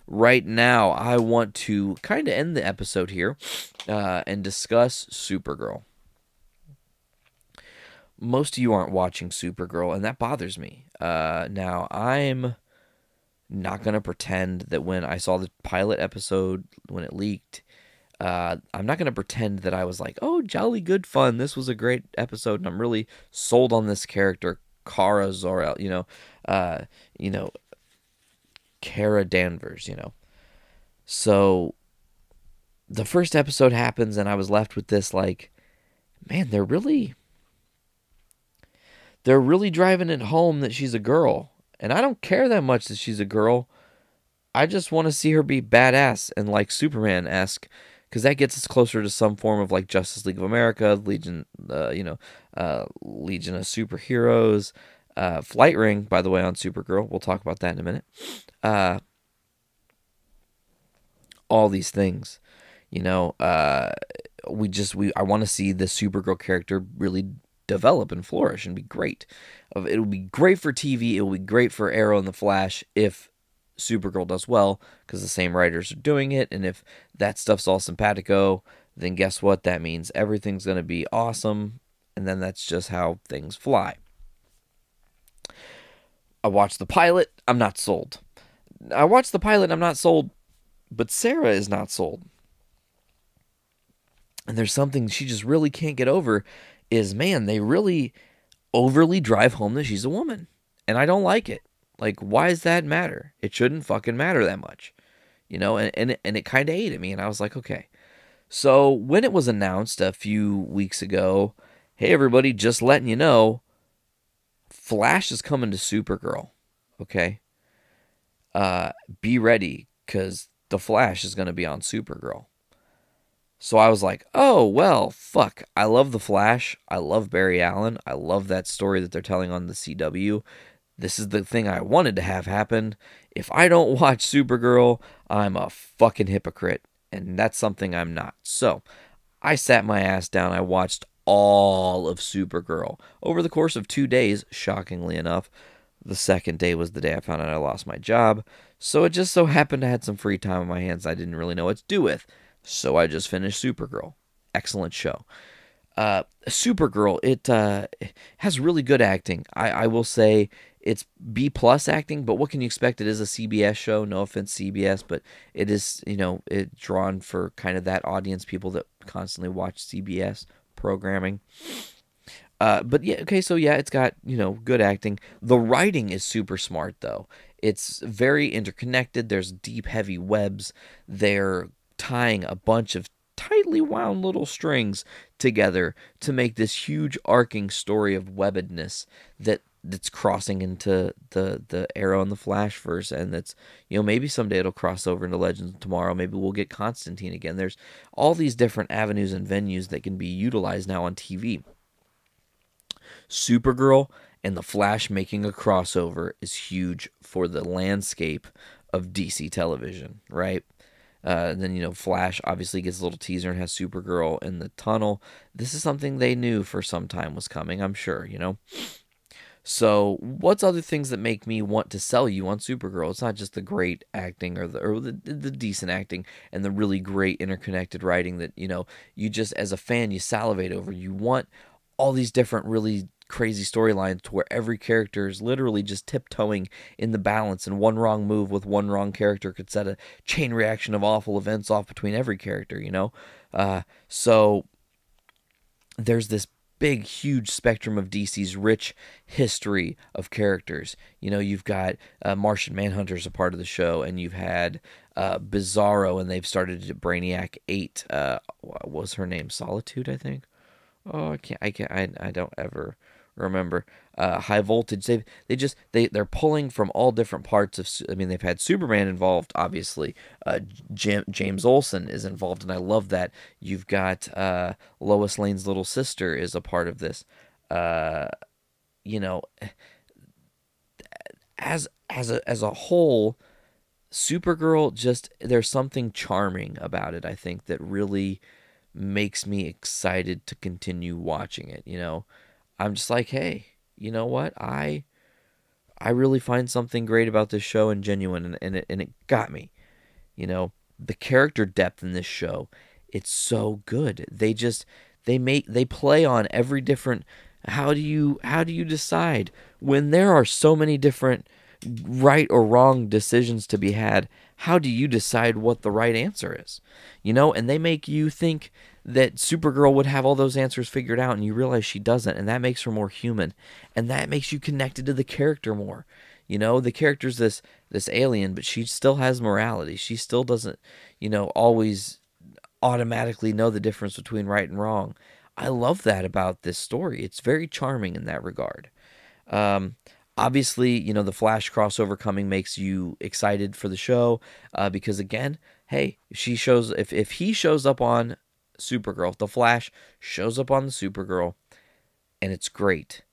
right now I want to kind of end the episode here and discuss Supergirl. Most of you aren't watching Supergirl, and that bothers me. Now, I'm not going to pretend that when I saw the pilot episode, when it leaked, I'm not going to pretend that I was like, oh, jolly good fun. This was a great episode, and I'm really sold on this character, Kara Zor-El, Kara Danvers, So, the first episode happens, and I was left with this, like, man, they're really driving it home that she's a girl. And I don't care that much that she's a girl. I just want to see her be badass and like Superman-esque, because that gets us closer to some form of like Justice League of America, Legion of Superheroes, Flight Ring, by the way, on Supergirl. We'll talk about that in a minute. All these things, I want to see the Supergirl character really develop and flourish and be great. It will be great for TV. It will be great for Arrow and the Flash if Supergirl does well, because the same writers are doing it. And if that stuff's all simpatico, then guess what? That means everything's going to be awesome. And then that's just how things fly. I watched the pilot. I'm not sold. But Sarah is not sold. And there's something she just really can't get over is, man, they really overly drive home that she's a woman. And I don't like it. Like, why does that matter? It shouldn't fucking matter that much. And it kind of ate at me. And I was like, okay. So when it was announced a few weeks ago, hey, everybody, just letting you know, Flash is coming to Supergirl. Okay? Be ready, because the Flash is going to be on Supergirl. So I was like, oh, well, fuck. I love The Flash. I love Barry Allen. I love that story that they're telling on the CW. This is the thing I wanted to have happen. If I don't watch Supergirl, I'm a fucking hypocrite. And that's something I'm not. So I sat my ass down. I watched all of Supergirl over the course of 2 days, shockingly enough. The second day was the day I found out I lost my job. So it just so happened I had some free time on my hands I didn't really know what to do with. So I just finished Supergirl. Excellent show. Supergirl, it has really good acting. I will say it's B+ acting, but what can you expect? It is a CBS show. No offense, CBS, but it is, it drawn for kind of that audience, people that constantly watch CBS programming. But yeah, okay, so yeah, it's got, good acting. The writing is super smart, though. It's very interconnected. There's deep, heavy webs. They're tying a bunch of tightly wound little strings together to make this huge arcing story of webbedness that's crossing into the Arrow and the Flash verse, and that's, maybe someday it'll cross over into Legends of Tomorrow. Maybe we'll get Constantine again. There's all these different avenues and venues that can be utilized now on TV. Supergirl and the Flash making a crossover is huge for the landscape of DC television, right? Then, Flash obviously gets a little teaser and has Supergirl in the tunnel. This is something they knew for some time was coming, I'm sure, So, what's other things that make me want to sell you on Supergirl? It's not just the great acting or the decent acting and the really great interconnected writing that, you just as a fan you salivate over. You want all these different really crazy storylines to where every character is literally just tiptoeing in the balance, and one wrong move with one wrong character could set a chain reaction of awful events off between every character. So there's this big, huge spectrum of DC's rich history of characters. You've got Martian Manhunter's a part of the show, and you've had Bizarro, and they've started at Brainiac 8. What was her name? Solitude, I think. Oh, I don't ever remember. High Voltage. They're pulling from all different parts of. I mean, they've had Superman involved, obviously. James Olsen is involved, and I love that. You've got Lois Lane's little sister is a part of this. You know, as a whole, Supergirl, just there's something charming about it, I think, that really makes me excited to continue watching it. I'm just like, hey, you know what? I really find something great about this show and genuine, and it got me. The character depth in this show, it's so good. They play on every different. How do you decide when there are so many different right or wrong decisions to be had? How do you decide what the right answer is? And they make you think that Supergirl would have all those answers figured out, and you realize she doesn't, and that makes her more human, and that makes you connected to the character more. The character's this alien, but she still has morality. She still doesn't, always automatically know the difference between right and wrong. I love that about this story. It's very charming in that regard. Obviously, the Flash crossover coming makes you excited for the show, because again, hey, if he shows up on Supergirl, if the Flash shows up on the Supergirl, and it's great,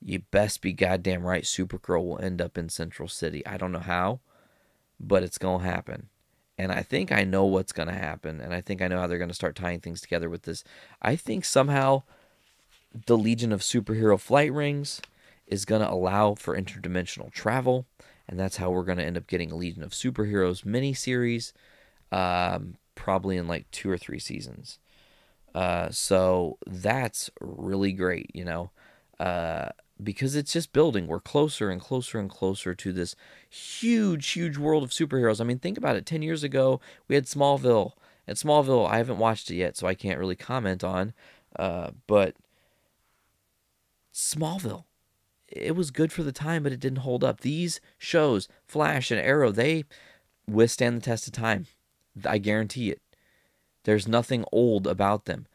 you best be goddamn right Supergirl will end up in Central City. I don't know how, but it's going to happen. And I think I know what's going to happen, and I think I know how they're going to start tying things together with this. I think somehow the Legion of Superhero Flight Rings is going to allow for interdimensional travel, and that's how we're going to end up getting a Legion of Superheroes miniseries, probably in like 2 or 3 seasons. So that's really great, because it's just building. We're closer and closer and closer to this huge, huge world of superheroes. I mean, think about it. 10 years ago, we had Smallville. And Smallville, I haven't watched it yet, so I can't really comment on. But Smallville, it was good for the time, but it didn't hold up. These shows, Flash and Arrow, they withstand the test of time. I guarantee it. There's nothing old about them.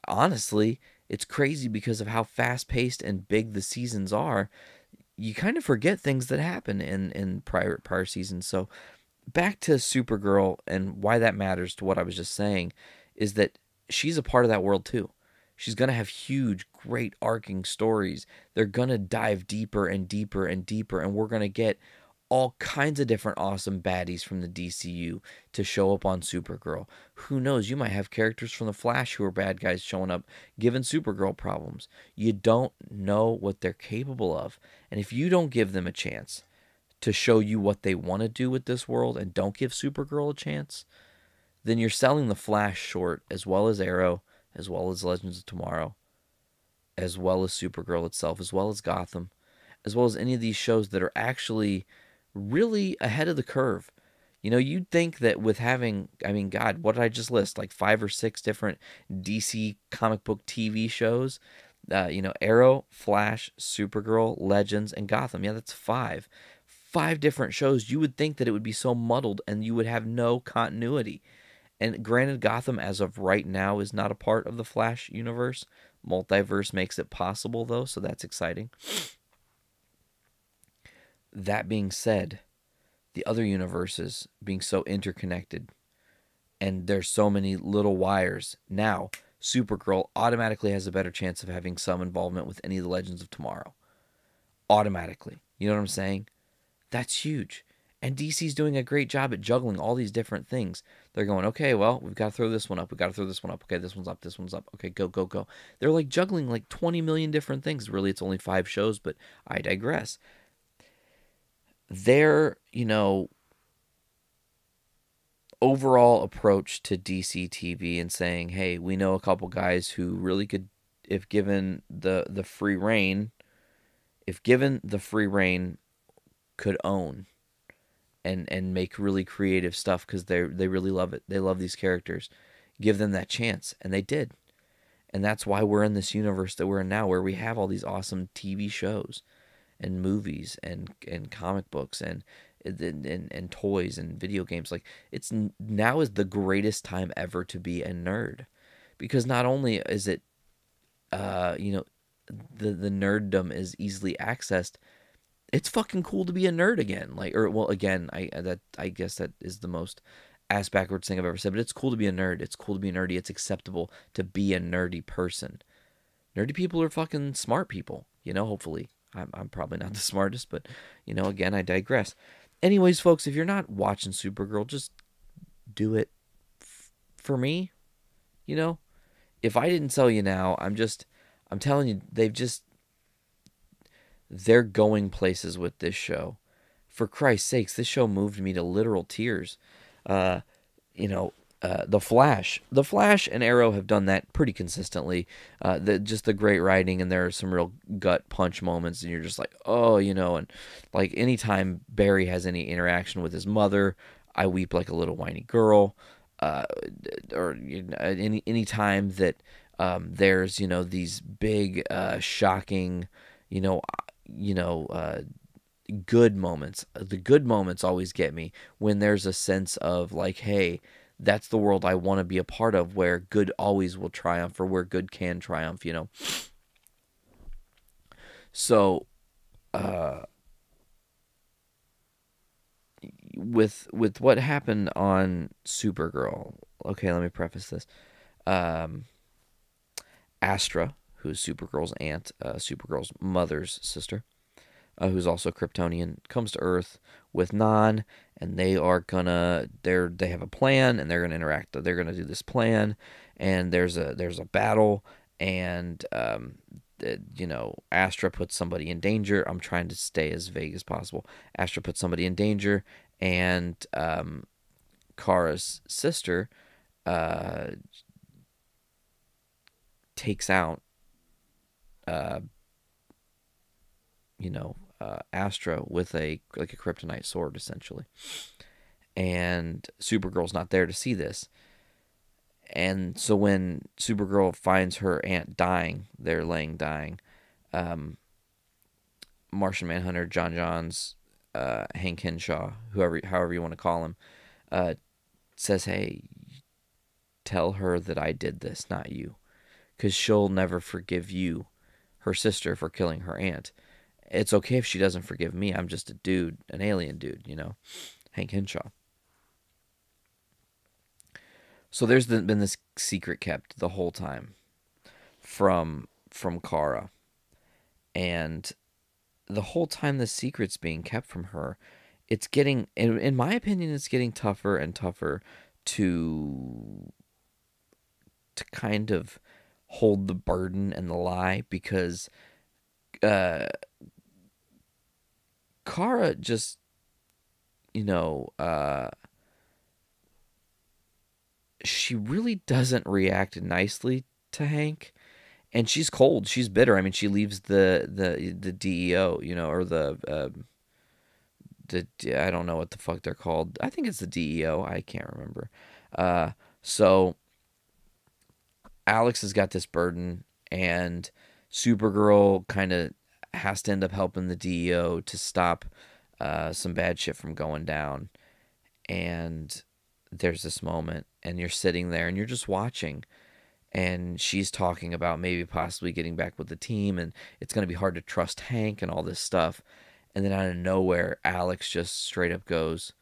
Honestly, it's crazy because of how fast-paced and big the seasons are. You kind of forget things that happen in prior seasons. So back to Supergirl, and why that matters to what I was just saying is that she's a part of that world too. She's going to have huge, great arcing stories. They're going to dive deeper and deeper and deeper, and we're going to get all kinds of different awesome baddies from the DCU to show up on Supergirl. Who knows? You might have characters from the Flash who are bad guys showing up, giving Supergirl problems. You don't know what they're capable of. And if you don't give them a chance to show you what they want to do with this world, and don't give Supergirl a chance, then you're selling the Flash short, as well as Arrow, as well as Legends of Tomorrow, as well as Supergirl itself, as well as Gotham, as well as any of these shows that are actually really ahead of the curve. You'd think that with having, God, what did I just list? Like 5 or 6 different DC comic book TV shows. Arrow, Flash, Supergirl, Legends, and Gotham. Yeah, that's 5. 5 different shows. You would think that it would be so muddled and you would have no continuity. And granted, Gotham, as of right now, is not a part of the Flash universe. Multiverse makes it possible, though, so that's exciting. That being said, the other universes being so interconnected, and there's so many little wires, now Supergirl automatically has a better chance of having some involvement with any of the Legends of Tomorrow. Automatically. You know what I'm saying? That's huge. And DC's doing a great job at juggling all these different things. They're going, okay, well, we've got to throw this one up. We've got to throw this one up. Okay, this one's up. This one's up. Okay, go, go, go. They're like juggling like 20 million different things. Really, it's only 5 shows, but I digress. Their, overall approach to DC TV and saying, hey, we know a couple guys who really could, if given the free reign, could own and make really creative stuff because they really love it. They love these characters. Give them that chance, and they did. And that's why we're in this universe that we're in now, where we have all these awesome TV shows and movies and comic books and toys and video games. Like, it's now is the greatest time ever to be a nerd, because not only is it the nerddom is easily accessed, it's fucking cool to be a nerd again. Like, or well, again, I guess that is the most ass backwards thing I've ever said, but it's cool to be a nerd. It's cool to be nerdy. It's acceptable to be a nerdy person. Nerdy people are fucking smart people, hopefully. I'm probably not the smartest, but again, I digress. Anyways, folks, if you're not watching Supergirl, just do it for me. If I didn't tell you now, I'm telling you, they're going places with this show. For Christ's sakes, this show moved me to literal tears. The Flash and Arrow have done that pretty consistently. Just the great writing, and there are some real gut punch moments, and you're just like, oh, and like anytime Barry has any interaction with his mother, I weep like a little whiny girl. Or any time that there's these big shocking good moments. The good moments always get me when there's a sense of like, hey, that's the world I want to be a part of, where good always will triumph, or where good can triumph, So, with what happened on Supergirl, okay, let me preface this. Astra, who's Supergirl's aunt, Supergirl's mother's sister, who's also Kryptonian, comes to Earth with Non, and they have a plan, and they're gonna interact. They're gonna do this plan, and there's a battle, and Astra puts somebody in danger. I'm trying to stay as vague as possible. Astra puts somebody in danger, and Kara's sister takes out Astra with a kryptonite sword, essentially. And Supergirl's not there to see this. And so when Supergirl finds her aunt dying, they're laying dying, Martian Manhunter, John Johns, Hank Henshaw, however you want to call him, says, hey, tell her that I did this, not you. Because she'll never forgive you, her sister, for killing her aunt. It's okay if she doesn't forgive me. I'm just a dude, an alien dude, Hank Henshaw. So there's been this secret kept the whole time from Kara. And the whole time the secret's being kept from her, it's getting, in my opinion, it's getting tougher and tougher to kind of hold the burden and the lie, because Kara just, she really doesn't react nicely to Hank, and she's cold. She's bitter. I mean, she leaves the DEO, or the I don't know what the fuck they're called. I think it's the DEO. I can't remember. So Alex has got this burden, and Supergirl kind of has to end up helping the DEO to stop some bad shit from going down. And there's this moment, and you're sitting there, and you're just watching, and she's talking about maybe possibly getting back with the team, and it's going to be hard to trust Hank and all this stuff. And then out of nowhere, Alex just straight up goes,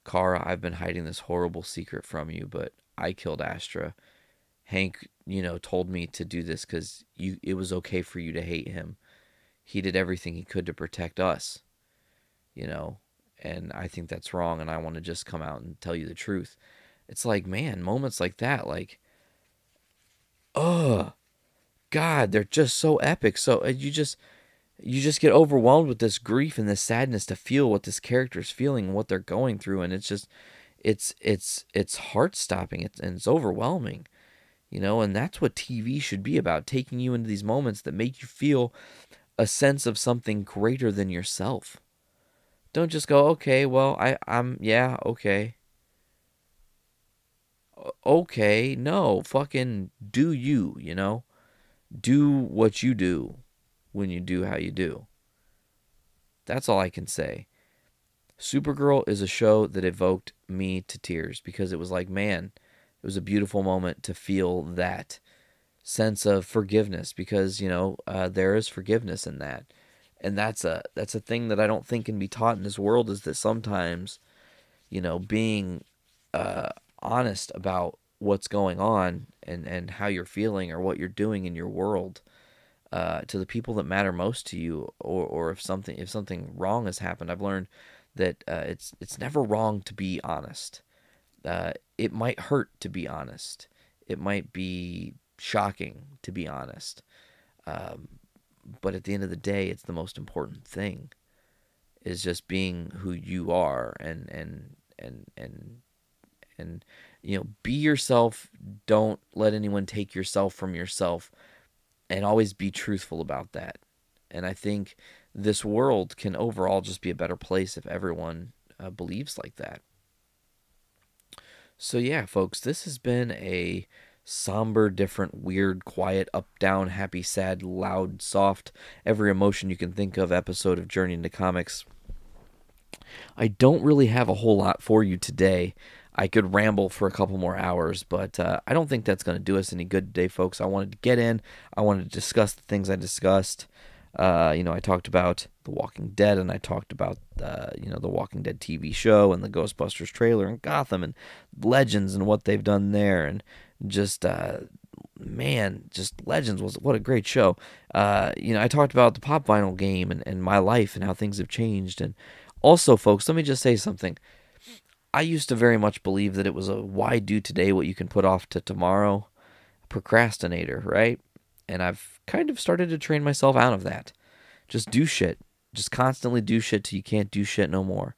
Kara, I've been hiding this horrible secret from you, but I killed Astra. Hank, told me to do this because it was okay for you to hate him. He did everything he could to protect us, And I think that's wrong, and I want to just come out and tell you the truth. It's like, man, moments like that, like, oh, God, they're just so epic. So you just get overwhelmed with this grief and this sadness to feel what this character is feeling and what they're going through, and it's just, it's heart stopping. And it's overwhelming, you know. And that's what TV should be about, taking you into these moments that make you feel a sense of something greater than yourself. Don't just go, okay, well, I'm yeah, okay. Okay, no, fucking do you, you know? Do what you do when you do how you do. That's all I can say. Supergirl is a show that evoked me to tears because it was like, man, it was a beautiful moment to feel that sense of forgiveness because, you know, there is forgiveness in that. And that's a thing that I don't think can be taught in this world, is that sometimes, you know, being honest about what's going on and how you're feeling or what you're doing in your world to the people that matter most to you, or if something wrong has happened. I've learned that it's never wrong to be honest. It might hurt to be honest. It might be shocking to be honest. But at the end of the day, it's the most important thing, is just being who you are and you know, be yourself. Don't let anyone take yourself from yourself, and always be truthful about that. And I think this world can overall just be a better place if everyone believes like that. So yeah, folks, this has been a somber, different, weird, quiet, up, down, happy, sad, loud, soft, every emotion you can think of episode of Journey into Comics. I don't really have a whole lot for you today. I could ramble for a couple more hours, but I don't think that's going to do us any good today, folks. I wanted to get in. I wanted to discuss the things I discussed. You know, I talked about The Walking Dead, and I talked about, you know, The Walking Dead TV show and the Ghostbusters trailer and Gotham and Legends and what they've done there. And just, man, just Legends what a great show. You know, I talked about the pop vinyl game and my life and how things have changed. And also, folks, let me just say something. I used to very much believe that it was a why do today what you can put off to tomorrow procrastinator, right? And I've kind of started to train myself out of that. Just do shit. Just constantly do shit till you can't do shit no more.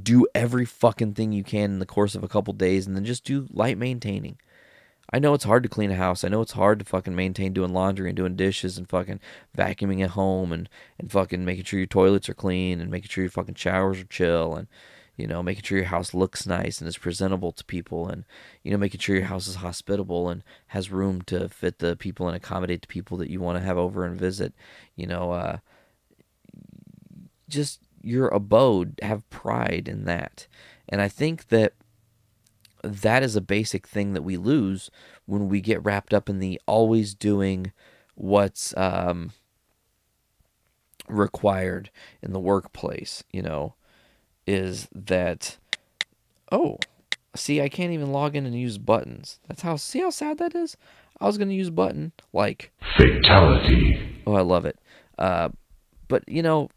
Do every fucking thing you can in the course of a couple days, and then just do light maintaining. I know it's hard to clean a house. I know it's hard to fucking maintain doing laundry and doing dishes and fucking vacuuming at home and fucking making sure your toilets are clean and making sure your fucking showers are chill and, you know, making sure your house looks nice and is presentable to people, and, you know, making sure your house is hospitable and has room to fit the people and accommodate the people that you want to have over and visit. You know, just your abode, have pride in that. And I think that is a basic thing that we lose when we get wrapped up in the always doing what's required in the workplace, you know, is that, oh, see, I can't even log in and use buttons. See how sad that is? I was going to use button, like, Fatality. oh, I love it. But, you know,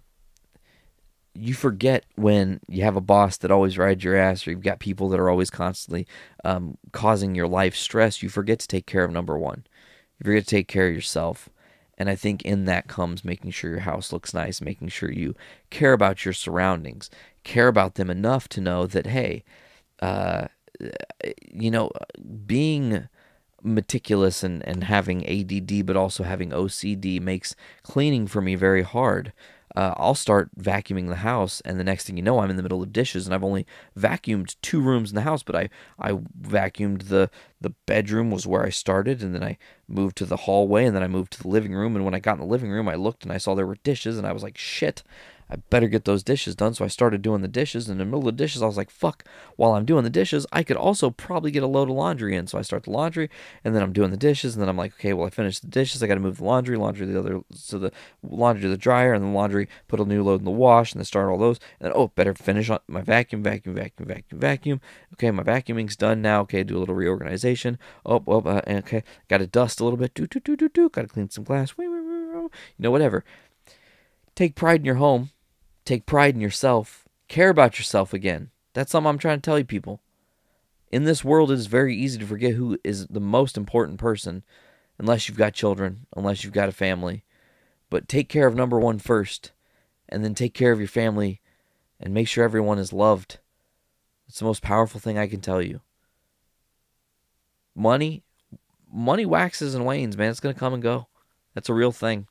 you forget when you have a boss that always rides your ass, or you've got people that are always constantly causing your life stress. You forget to take care of number one. You forget to take care of yourself. And I think in that comes making sure your house looks nice, making sure you care about your surroundings, care about them enough to know that, hey, you know, being meticulous and having ADD but also having OCD makes cleaning for me very hard. I'll start vacuuming the house, and the next thing you know, I'm in the middle of dishes, and I've only vacuumed 2 rooms in the house, but I vacuumed the bedroom was where I started, and then I moved to the hallway, and then I moved to the living room, and when I got in the living room, I looked, and I saw there were dishes, and I was like, shit, I better get those dishes done. So I started doing the dishes, and in the middle of the dishes, I was like, fuck, while I'm doing the dishes, I could also probably get a load of laundry in. So I start the laundry, and then I'm doing the dishes, and then I'm like, okay, well, I finished the dishes, I got to move the laundry the laundry to the dryer, and then laundry, put a new load in the wash, and then start all those, and then, oh, better finish on my vacuum. Okay, my vacuuming's done now. Okay, do a little reorganization. Okay, got to dust a little bit. Got to clean some glass. You know, whatever. Take pride in your home. Take pride in yourself, Care about yourself again. That's something I'm trying to tell you people. In this world, it is very easy to forget who is the most important person, unless you've got children, unless you've got a family. But take care of number one first, and then take care of your family, and make sure everyone is loved. It's the most powerful thing I can tell you. Money waxes and wanes, man. It's going to come and go. That's a real thing.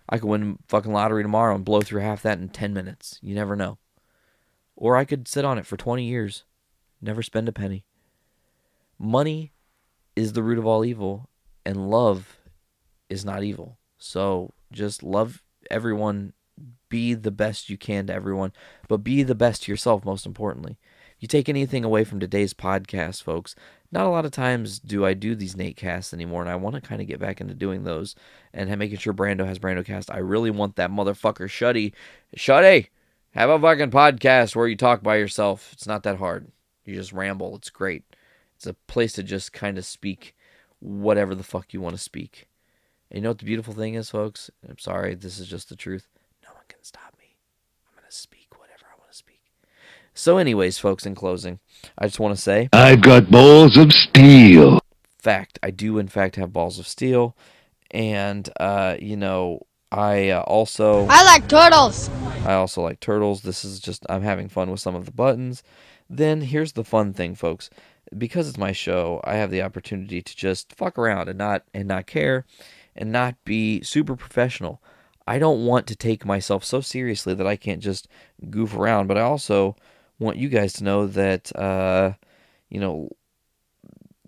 I could win fucking lottery tomorrow and blow through half that in 10 minutes. You never know. Or I could sit on it for 20 years, never spend a penny. Money is the root of all evil, and love is not evil. So just love everyone. Be the best you can to everyone, but be the best to yourself, most importantly. If you take anything away from today's podcast, folks, not a lot of times do I do these NateCasts anymore, and I want to kind of get back into doing those and making sure Brando has BrandoCast. I really want that motherfucker Shuddy, have a fucking podcast where you talk by yourself. It's not that hard. You just ramble. It's great. It's a place to just kind of speak whatever the fuck you want to speak. And you know what the beautiful thing is, folks? I'm sorry, this is just the truth. No one can stop me. I'm going to speak whatever I want to speak. So anyways, folks, in closing, I just want to say, I've got balls of steel. Fact, I do in fact have balls of steel. And, I also like turtles. I also like turtles. This is just, I'm having fun with some of the buttons. Then here's the fun thing, folks. Because it's my show, I have the opportunity to just fuck around and not care and not be super professional. I don't want to take myself so seriously that I can't just goof around, but I also want you guys to know that,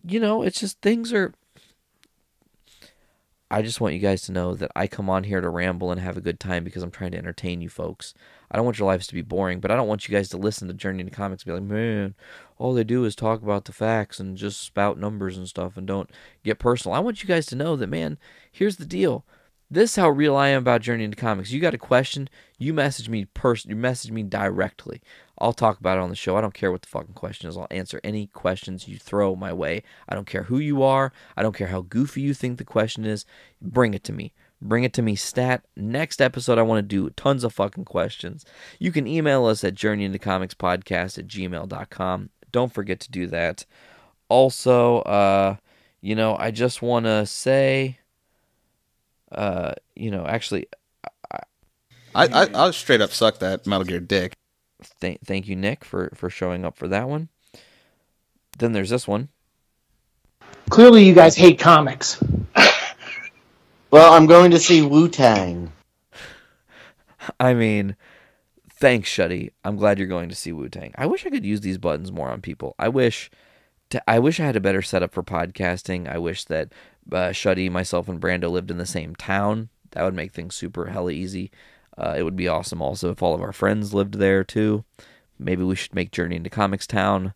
it's just things are... I just want you guys to know that I come on here to ramble and have a good time because I'm trying to entertain you folks. I don't want your lives to be boring, but I don't want you guys to listen to Journey into Comics and be like, man, all they do is talk about the facts and just spout numbers and stuff and don't get personal. I want you guys to know that, man, here's the deal. This is how real I am about Journey into Comics. You got a question, you message me directly. I'll talk about it on the show. I don't care what the fucking question is. I'll answer any questions you throw my way. I don't care who you are. I don't care how goofy you think the question is. Bring it to me. Bring it to me stat. Next episode, I want to do tons of fucking questions. You can email us at journeyintocomicspodcast@gmail.com. Don't forget to do that. Also, I just want to say, actually... I'll straight up suck that Metal Gear dick. Thank you, Nick, for showing up for that one. Then there's this one. Clearly, you guys hate comics. Well, I'm going to see Wu-Tang. I mean, thanks, Shuddy. I'm glad you're going to see Wu-Tang. I wish I could use these buttons more on people. I wish I had a better setup for podcasting. I wish that Shuddy, myself, and Brando lived in the same town. That would make things super hella easy. It would be awesome also if all of our friends lived there too. Maybe we should make Journey into Comics Town.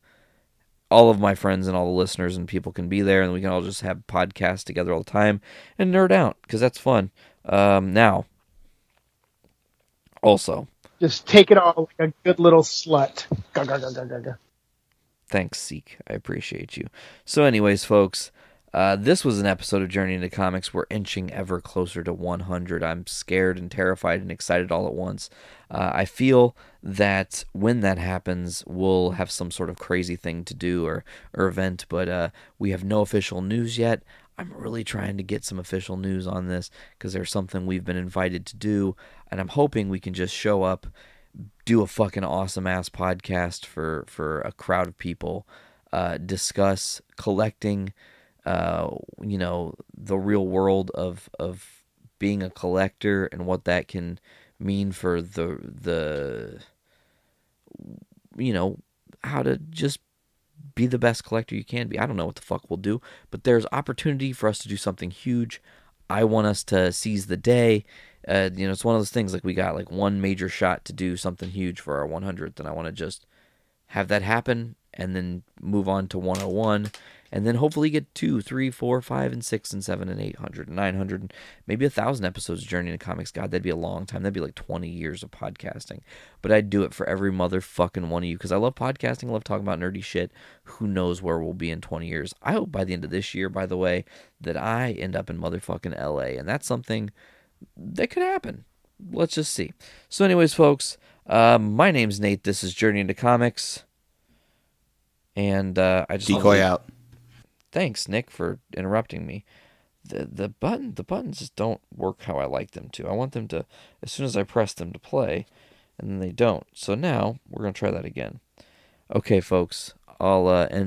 All of my friends and all the listeners and people can be there, and we can all just have podcasts together all the time and nerd out, because that's fun. Now, also... Just take it all like a good little slut. Thanks, Seek. I appreciate you. So anyways, folks... this was an episode of Journey into Comics. We're inching ever closer to 100. I'm scared and terrified and excited all at once. I feel that when that happens, we'll have some sort of crazy thing to do or event, but we have no official news yet. I'm really trying to get some official news on this because there's something we've been invited to do, and I'm hoping we can just show up, do a fucking awesome-ass podcast for a crowd of people, discuss collecting... the real world of being a collector and what that can mean for the how to just be the best collector you can be. I don't know what the fuck we'll do, but there's opportunity for us to do something huge. I want us to seize the day. It's one of those things, like, we got like one major shot to do something huge for our 100th, and I want to just have that happen and then move on to 101. And then hopefully get 2, 3, 4, 5, and 6, and 7, and 800, and 900, and maybe 1,000 episodes of Journey into Comics. God, that'd be a long time. That'd be like 20 years of podcasting. But I'd do it for every motherfucking one of you, because I love podcasting. I love talking about nerdy shit. Who knows where we'll be in 20 years. I hope by the end of this year, by the way, that I end up in motherfucking LA. And that's something that could happen. Let's just see. So anyways, folks, My name's Nate. This is Journey into Comics. And I just Decoy out. Thanks, Nick, for interrupting me. The buttons just don't work how I like them to. I want them to, as soon as I press them, to play, and then they don't. So now we're gonna try that again. Okay, folks, I'll end